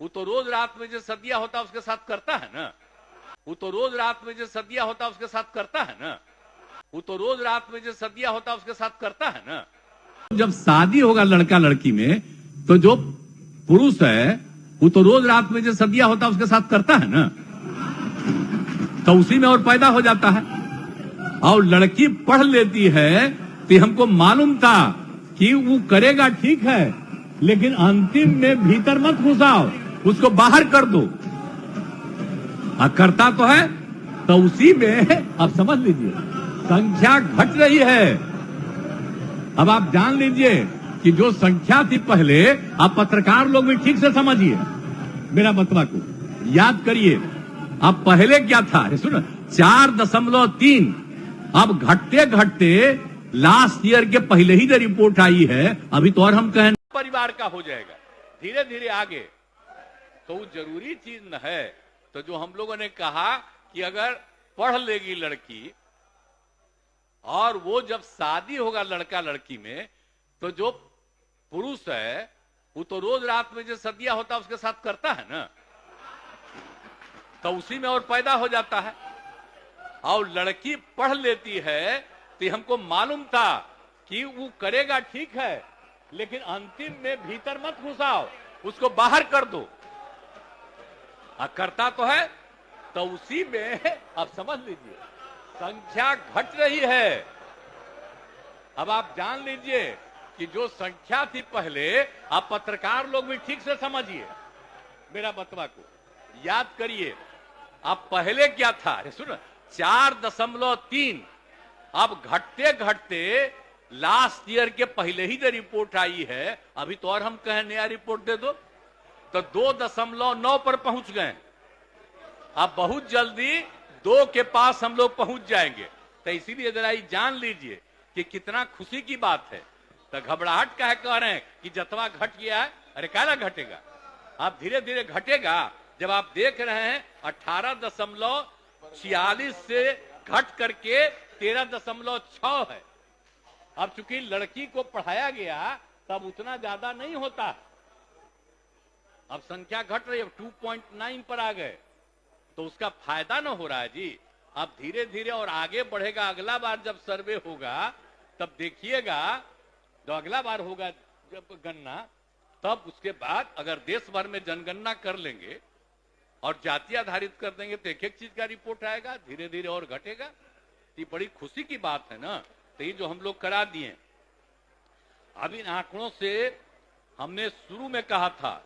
वो तो रोज रात में जो सदिया होता है उसके साथ करता है ना। वो तो रोज रात में जो सदिया होता है उसके साथ करता है ना। वो तो रोज रात में जो सदिया होता है उसके साथ करता है ना। जब शादी होगा लड़का लड़की में तो जो पुरुष है वो तो रोज रात में जो सदिया होता है उसके साथ करता है ना, तो उसी में और पैदा हो जाता है। और लड़की पढ़ लेती है तो हमको मालूम था कि वो करेगा ठीक है, लेकिन अंतिम में भीतर मत घुसाओ, उसको बाहर कर दो। करता तो है, तो उसी में आप समझ लीजिए संख्या घट रही है। अब आप जान लीजिए कि जो संख्या थी पहले, आप पत्रकार लोग भी ठीक से समझिए मेरा बतवा को, याद करिए। अब पहले क्या था, सुनो, 4.3। अब घटते घटते लास्ट ईयर के पहले ही जो रिपोर्ट आई है, अभी तो और हम कहें परिवार का हो जाएगा धीरे धीरे आगे। तो वो जरूरी चीज न है। तो जो हम लोगों ने कहा कि अगर पढ़ लेगी लड़की और वो जब शादी होगा लड़का लड़की में, तो जो पुरुष है वो तो रोज रात में जो सदिया होता है उसके साथ करता है ना, तो उसी में और पैदा हो जाता है। और लड़की पढ़ लेती है तो हमको मालूम था कि वो करेगा ठीक है, लेकिन अंतिम में भीतर मत घुसाओ, उसको बाहर कर दो। करता तो है, तो उसी में आप समझ लीजिए संख्या घट रही है। अब आप जान लीजिए कि जो संख्या थी पहले, आप पत्रकार लोग भी ठीक से समझिए मेरा बतवा को, याद करिए। अब पहले क्या था, सुनो, 4.3। अब घटते घटते लास्ट ईयर के पहले ही जो रिपोर्ट आई है, अभी तो और हम कहें नया रिपोर्ट दे दो, तो 2.9 पर पहुंच गए। अब बहुत जल्दी 2 के पास हम लोग पहुंच जाएंगे। तो इसीलिए जरा ये जान लीजिए कि कितना खुशी की बात है। तो घबराहट का है कह रहे हैं कि जतवा घट गया है, अरे काला घटेगा, आप धीरे धीरे घटेगा। जब आप देख रहे हैं 18.46 से घट करके 13.6 है। अब चूंकि लड़की को पढ़ाया गया तब उतना ज्यादा नहीं होता, अब संख्या घट रही है, 2.9 पर आ गए, तो उसका फायदा ना हो रहा है जी। अब धीरे धीरे और आगे बढ़ेगा। अगला बार जब सर्वे होगा तब देखिएगा, जो अगला बार होगा जब गणना, तब उसके बाद अगर देश भर में जनगणना कर लेंगे और जाति आधारित कर देंगे तो एक एक चीज का रिपोर्ट आएगा, धीरे धीरे और घटेगा। ये बड़ी खुशी की बात है ना। तो ये जो हम लोग करा दिए, अब इन आंकड़ों से हमने शुरू में कहा था